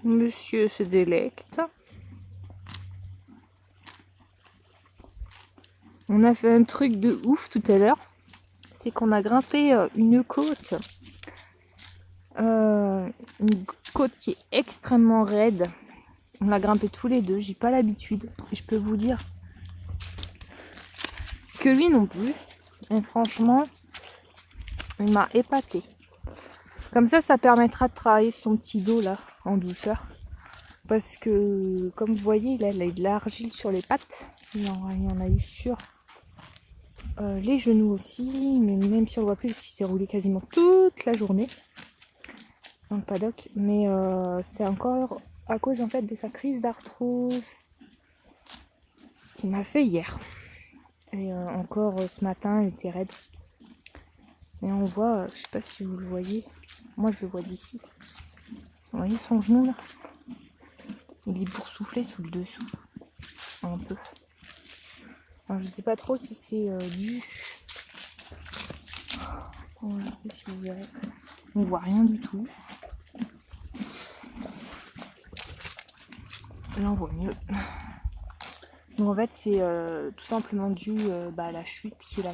Monsieur se délecte. On a fait un truc de ouf tout à l'heure. c'est qu'on a grimpé une côte. Une côte qui est extrêmement raide. On l'a grimpé tous les deux, j'ai pas l'habitude. Et je peux vous dire que lui non plus. Et franchement, il m'a épaté. Comme ça permettra de travailler son petit dos là, en douceur. Parce que, comme vous voyez, là, il a de l'argile sur les pattes. Il y en a eu sur les genoux aussi. Mais même si on le voit plus, parce qu'il s'est roulé quasiment toute la journée dans le paddock. Mais c'est encore à cause en fait de sa crise d'arthrose qu'il m'a fait hier. Et encore ce matin, il était raide. Et on voit, je sais pas si vous le voyez, moi je le vois d'ici. Vous voyez son genou là? Il est boursouflé sous le dessous. Un peu. Alors, je sais pas trop si c'est dû. Je sais pas si vous verrez. On voit rien du tout. Là on voit mieux. Donc en fait c'est tout simplement dû à la chute qu'il a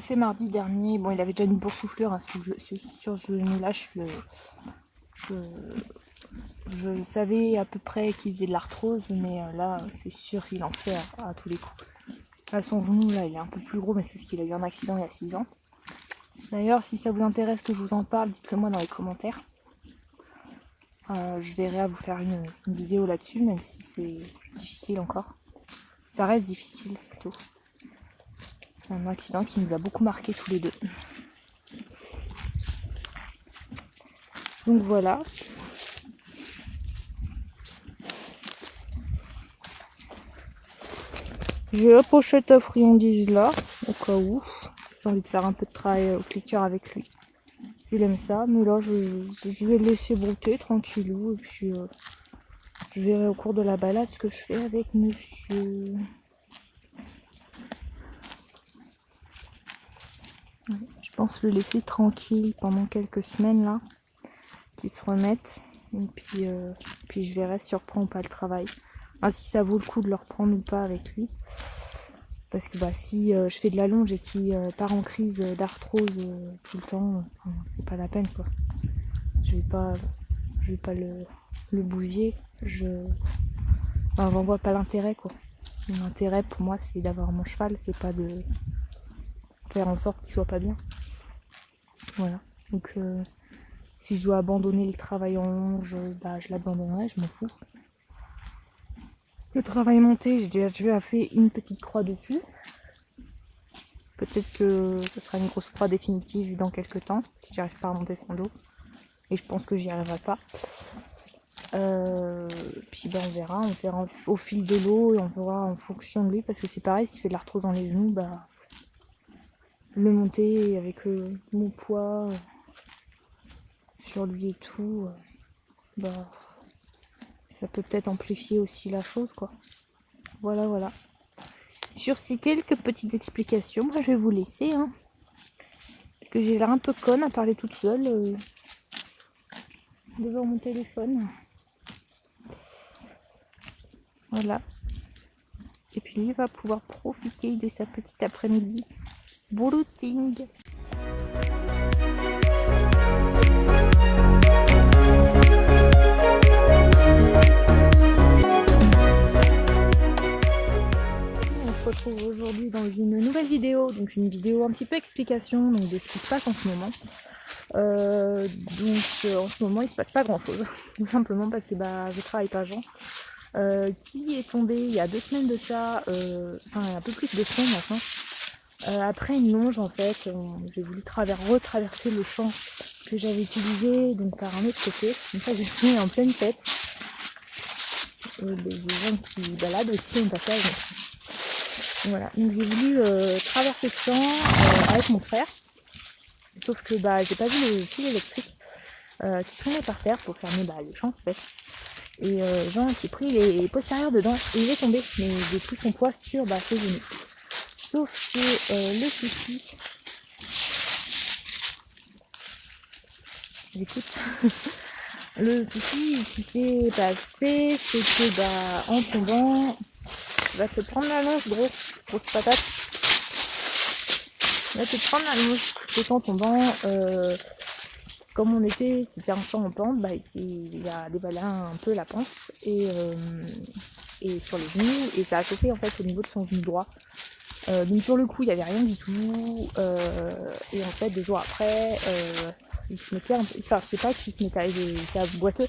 fait mardi dernier. Bon, il avait déjà une boursouflure hein, sur ce genou-là. Je savais à peu près qu'il faisait de l'arthrose, mais là, c'est sûr qu'il en fait à tous les coups. Là, son genou, là, il est un peu plus gros, mais c'est parce qu'il a eu un accident il y a 6 ans. D'ailleurs, si ça vous intéresse que je vous en parle, dites-le moi dans les commentaires. Je verrai à vous faire une vidéo là-dessus, même si c'est difficile encore. Ça reste difficile, plutôt. Un accident qui nous a beaucoup marqué tous les deux. Donc voilà. J'ai la pochette à friandises là, au cas où. J'ai envie de faire un peu de travail au clicker avec lui. Il aime ça, mais là je vais le laisser brouter tranquillou. Et puis je verrai au cours de la balade ce que je fais avec monsieur. Je pense le laisser tranquille pendant quelques semaines là, qu'il se remette. Et puis je verrai si je reprends ou pas le travail. Ah, si ça vaut le coup de le reprendre ou pas avec lui. Parce que si je fais de la longe et qu'il part en crise d'arthrose tout le temps, c'est pas la peine quoi. Je vais pas le bousiller. J'en vois pas l'intérêt quoi. L'intérêt pour moi c'est d'avoir mon cheval, c'est pas de faire en sorte qu'il soit pas bien. Voilà. Donc si je dois abandonner le travail en longe, je l'abandonnerai, je m'en fous. Le travail monté, j'ai déjà fait une petite croix dessus. Peut-être que ce sera une grosse croix définitive dans quelques temps, si j'arrive pas à monter son dos. Et je pense que j'y arriverai pas. Puis on verra au fil de l'eau et on verra en fonction de lui. Parce que c'est pareil, s'il fait de l'arthrose dans les genoux, le monter avec mon poids sur lui et tout, ça peut peut-être amplifier aussi la chose quoi. Voilà. Sur ces quelques petites explications, moi je vais vous laisser hein, parce que j'ai l'air un peu conne à parler toute seule devant mon téléphone. Voilà. Et puis lui va pouvoir profiter de sa petite après-midi brouting. On se retrouve aujourd'hui dans une nouvelle vidéo, donc une vidéo un petit peu explication donc, de ce qui se passe en ce moment. En ce moment il se passe pas grand chose, tout simplement parce que je travaille pas Jean. Qui est tombé il y a 2 semaines de ça, un peu plus de 2 semaines maintenant. Après une longe en fait, j'ai voulu retraverser le champ que j'avais utilisé donc par un autre côté. Donc ça j'ai fini en pleine tête. Et des gens qui baladent aussi au passage. Voilà, donc j'ai voulu traverser le champ avec mon frère. Sauf que j'ai pas vu le fil électrique qui traînait par terre pour fermer le champ en fait. Et Jean qui a pris les postérieurs dedans et il est tombé, mais j'ai pris son poids sur ses genoux. Sauf que le souci, j'écoute, le souci qui s'est passé, c'est que en tombant, il va se prendre la longe, grosse patate. On va te prendre la longe. Le temps tombant, comme on était, c'était un champ en pente, il a dévalé un peu la pente et sur les genoux, et ça a chauffé en fait au niveau de son genou droit. Donc sur le coup, il n'y avait rien du tout. Et en fait, 2 jours après, il se mettait un peu. Enfin, c'est pas qu'il se mettait à boiteux,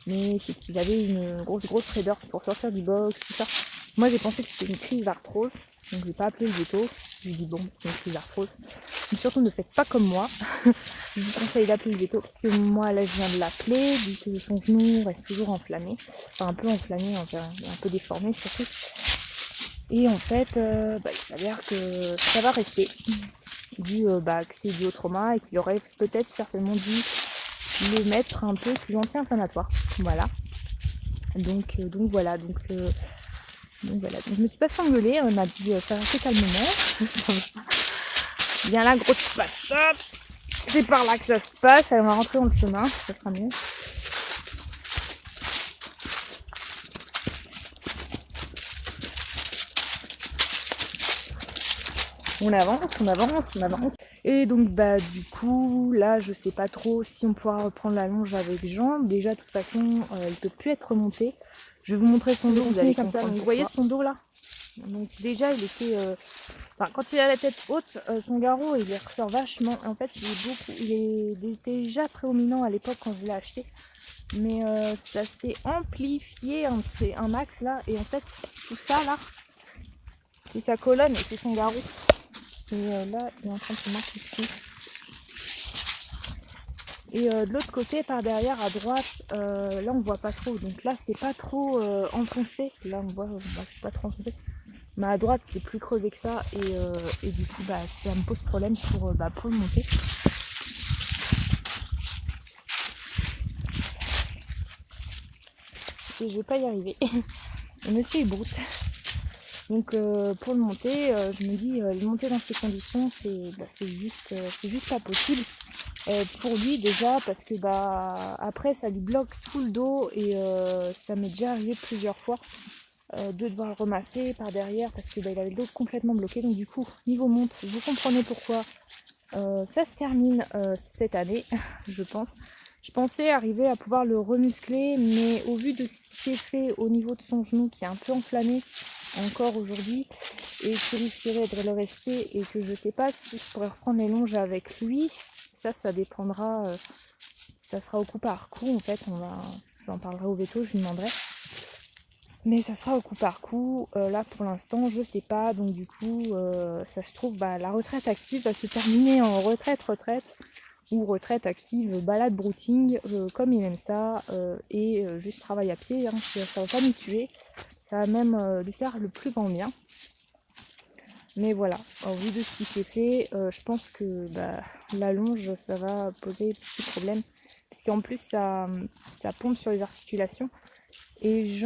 mais c'est qu'il avait une grosse raideur pour sortir du box, tout ça. Moi, j'ai pensé que c'était une crise d'arthrose, donc je n'ai pas appelé le veto. Je lui ai dit bon, c'est une crise d'arthrose. Mais surtout, ne faites pas comme moi. Je vous conseille d'appeler le veto, parce que moi, là, je viens de l'appeler, vu que son genou reste toujours enflammé. Enfin, un peu enflammé, un peu déformé surtout. Et en fait, il s'avère que ça va rester, que c'est dû au trauma et qu'il aurait peut-être certainement dû le mettre un peu sous anti-inflammatoire. Voilà. Donc voilà. Donc je me suis pas fait engueuler, on m'a dit ça va assez calmement. Viens là, grosse passe. C'est par là que ça se passe, elle va rentrer dans le chemin, ça sera mieux. On avance. Et donc du coup, là je sais pas trop si on pourra reprendre la longe avec Jean. Déjà de toute façon, il peut plus être remonté. Je vais vous montrer son dos, vous allez comme ça. Donc, vous voyez son dos là. Donc déjà il était... quand il a la tête haute, son garrot il ressort vachement. En fait il était déjà prédominant à l'époque quand je l'ai acheté. Mais ça s'est amplifié un max là. Et en fait tout ça là, c'est sa colonne et c'est son garrot. Et là, il est en train de se marcher ici. Et de l'autre côté, par derrière, à droite, là on voit pas trop. Donc là, c'est pas trop enfoncé. Là, on voit, c'est pas trop enfoncé. Mais à droite, c'est plus creusé que ça. Et du coup, ça me pose problème pour le monter. Et je vais pas y arriver. Le monsieur est broute. Donc pour le monter, je me dis, le monter dans ces conditions, c'est juste pas possible. Pour lui déjà, parce que après ça lui bloque tout le dos et ça m'est déjà arrivé plusieurs fois de devoir le ramasser par derrière parce que il avait le dos complètement bloqué. Donc du coup, niveau monte, vous comprenez pourquoi ça se termine cette année, je pense. Je pensais arriver à pouvoir le remuscler, mais au vu de ce qui est fait au niveau de son genou qui est un peu enflammé encore aujourd'hui et qui risquerait de le rester et que je sais pas si je pourrais reprendre les longes avec lui, ça dépendra, ça sera au coup par coup en fait, j'en parlerai au veto, je lui demanderai. Mais ça sera au coup par coup, là pour l'instant je sais pas, donc du coup ça se trouve la retraite active va se terminer en retraite ou retraite active, balade brouting, comme il aime ça, et juste travail à pied, hein, ça va pas nous tuer, ça va même lui faire le plus grand bien. Mais voilà, au vu de ce qui s'est fait, je pense que la longe, ça va poser petit problème. Parce qu'en plus, ça pompe sur les articulations. Et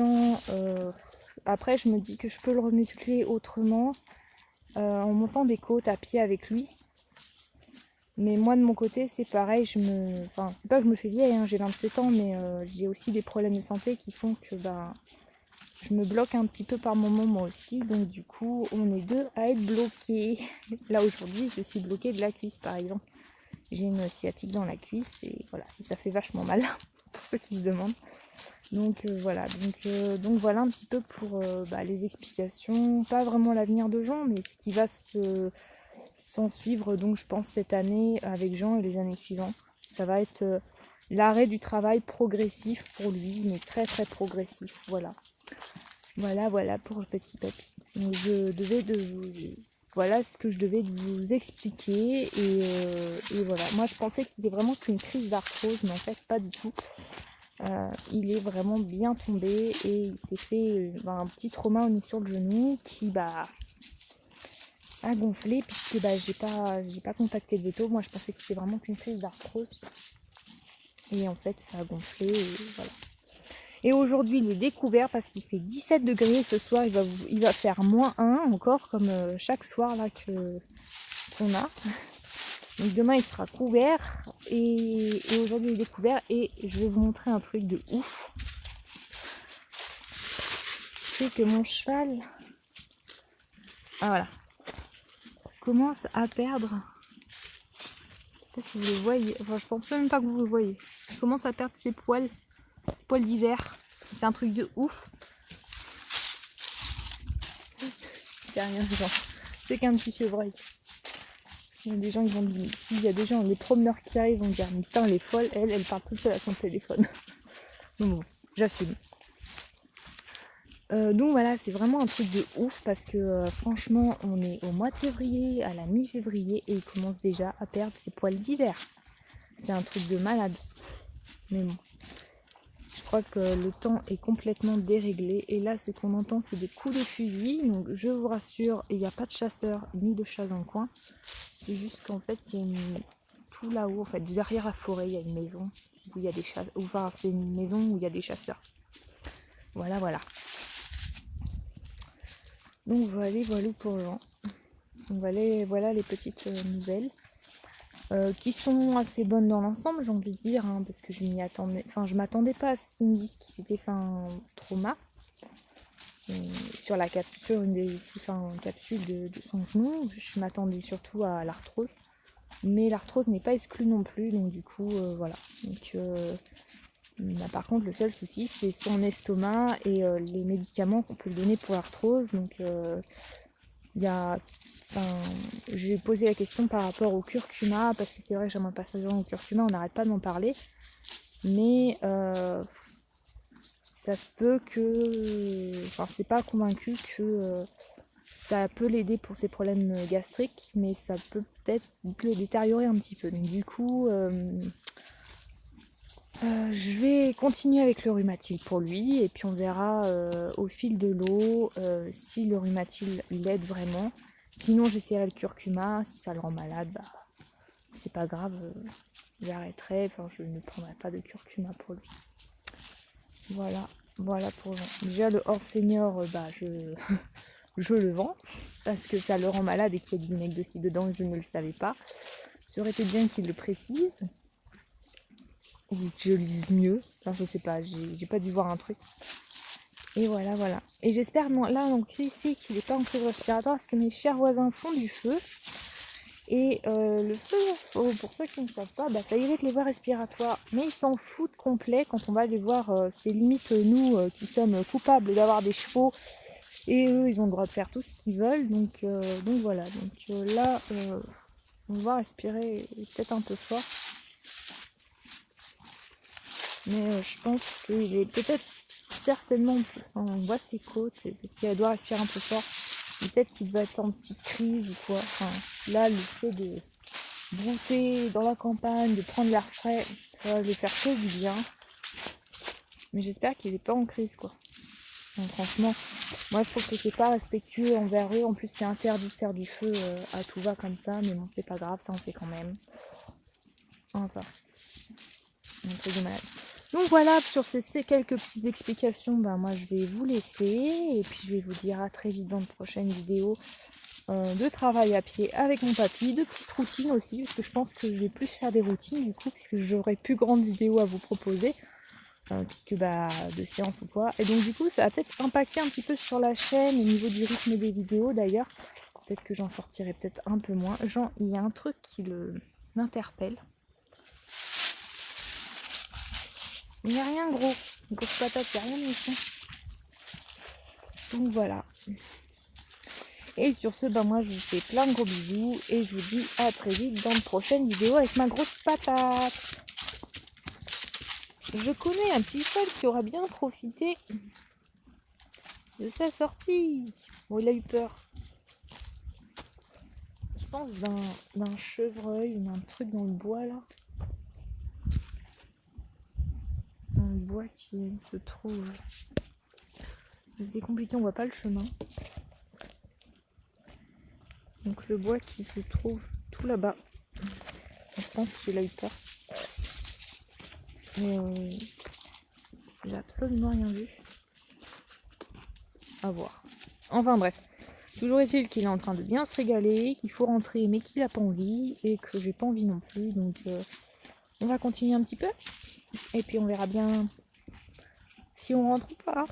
après, je me dis que je peux le remuscler autrement, en montant des côtes à pied avec lui. Mais moi, de mon côté, c'est pareil. C'est pas que je me fais vieille, hein, j'ai 27 ans, mais j'ai aussi des problèmes de santé qui font que je me bloque un petit peu par moment moi aussi, donc du coup on est deux à être bloqués. Là aujourd'hui je suis bloquée de la cuisse par exemple. J'ai une sciatique dans la cuisse et voilà, ça fait vachement mal pour ceux qui se demandent. Donc voilà, donc voilà un petit peu pour les explications, pas vraiment l'avenir de Jean, mais ce qui va s'en suivre donc je pense cette année avec Jean et les années suivantes. Ça va être l'arrêt du travail progressif pour lui, mais très très progressif, voilà. Voilà pour le petit papy. Donc voilà ce que je devais vous expliquer et voilà. Moi je pensais que c'était vraiment qu'une crise d'arthrose, mais en fait pas du tout. Il est vraiment bien tombé et il s'est fait un petit trauma au niveau sur le genou qui a gonflé puisque j'ai pas contacté le veto. Moi je pensais que c'était vraiment qu'une crise d'arthrose et en fait ça a gonflé et voilà. Et aujourd'hui, il est découvert parce qu'il fait 17 degrés. Ce soir, il va faire -1 encore, comme chaque soir là qu'on a. Donc demain, il sera couvert. Et aujourd'hui, il est découvert. Et je vais vous montrer un truc de ouf. C'est que mon cheval... Ah voilà. commence à perdre. Je sais pas si vous le voyez. Enfin, je pense même pas que vous le voyez. Il commence à perdre ses poils d'hiver. C'est un truc de ouf. C'est rien, genre. C'est qu'un petit chevreuil. Il y a des gens, ils vont dire, s'il y a des gens, les promeneurs qui arrivent, vont dire, putain, elle est folle, elle parle toute seule à son téléphone. Donc bon, j'assume. Donc voilà, c'est vraiment un truc de ouf parce que franchement, on est au mois de février, à la mi-février, et il commence déjà à perdre ses poils d'hiver. C'est un truc de malade. Mais bon, je crois que le temps est complètement déréglé. Et là, ce qu'on entend, c'est des coups de fusil. Donc je vous rassure, il n'y a pas de chasseurs ni de chats dans le coin. C'est juste qu'en fait, il y a tout là-haut, en fait, derrière la forêt, il y a une maison où il y a des chasseurs. Enfin, c'est une maison où il y a des chasseurs. Voilà, voilà. Donc voilà pour le vent. Donc voilà les petites nouvelles. Qui sont assez bonnes dans l'ensemble, j'ai envie de dire, hein, parce que je m'y attendais. Enfin, je m'attendais pas à ce qu'ils me disent qu'il s'était fait un trauma. Sur la capsule, capsule de son genou. Je m'attendais surtout à l'arthrose. Mais l'arthrose n'est pas exclue non plus, donc du coup, voilà. Donc, par contre, le seul souci, c'est son estomac et les médicaments qu'on peut lui donner pour l'arthrose. Donc, j'ai posé la question par rapport au curcuma, parce que c'est vrai que j'ai un passage au curcuma, on n'arrête pas de m'en parler. Mais ça se peut que... Enfin, c'est pas convaincu que ça peut l'aider pour ses problèmes gastriques, mais ça peut peut-être le détériorer un petit peu. Donc du coup, je vais continuer avec le rhumatil pour lui, et puis on verra au fil de l'eau si le rhumatil l'aide vraiment. Sinon j'essaierai le curcuma, si ça le rend malade, bah c'est pas grave, j'arrêterai, enfin je ne prendrai pas de curcuma pour lui. Voilà pour le vent. Déjà le hors senior, je le vends, parce que ça le rend malade et qu'il y a du vinaigre de cidre dedans, je ne le savais pas. Ça aurait été bien qu'il le précise. Ou que je lise mieux, enfin je sais pas, j'ai pas dû voir un truc. Et voilà. Et j'espère, là donc ici, qu'il n'est pas en crise respiratoire, parce que mes chers voisins font du feu. Et le feu, pour ceux qui ne savent pas, ça irrite les voies respiratoires. Mais ils s'en foutent complet quand on va les voir. C'est limite nous qui sommes coupables d'avoir des chevaux. Et eux, ils ont le droit de faire tout ce qu'ils veulent. Donc voilà. Donc là, on va respirer peut-être un peu fort. Mais je pense qu'il est peut-être certainement... on voit ses côtes, parce qu'elle doit respirer un peu fort. Peut-être qu'il doit être en petite crise ou quoi. Enfin, là, le fait de brouter dans la campagne, de prendre l'air frais, ça va lui faire que du bien. Mais j'espère qu'il n'est pas en crise, quoi. Donc, franchement, moi je trouve que c'est pas respectueux envers eux. En plus, c'est interdit de faire du feu à tout va comme ça. Mais bon, c'est pas grave, ça on fait quand même. Enfin, un truc de malade. Donc voilà, sur ces quelques petites explications, moi je vais vous laisser. Et puis je vais vous dire à très vite dans de prochaines vidéos de travail à pied avec mon papy, de petites routines aussi, parce que je pense que je vais plus faire des routines du coup, puisque j'aurai plus grande vidéo à vous proposer. Puisque de séance ou quoi. Et donc du coup ça va peut-être impacter un petit peu sur la chaîne au niveau du rythme des vidéos d'ailleurs. Peut-être que j'en sortirai peut-être un peu moins. Genre il y a un truc qui m'interpelle. Il n'y a rien gros. Grosse patate, il n'y a rien ici. Donc voilà. Et sur ce, moi je vous fais plein de gros bisous. Et je vous dis à très vite dans de prochaines vidéos avec ma grosse patate. Je connais un petit cheval qui aura bien profité de sa sortie. Bon, il a eu peur. Je pense d'un chevreuil ou d'un truc dans le bois là. Dans le bois qui se trouve. C'est compliqué, on voit pas le chemin. Donc le bois qui se trouve tout là-bas. Je pense qu'il a eu peur. Mais j'ai absolument rien vu. À voir. Enfin bref. Toujours est-il qu'il est en train de bien se régaler, qu'il faut rentrer mais qu'il n'a pas envie et que j'ai pas envie non plus. Donc on va continuer un petit peu. Et puis on verra bien si on rentre ou pas.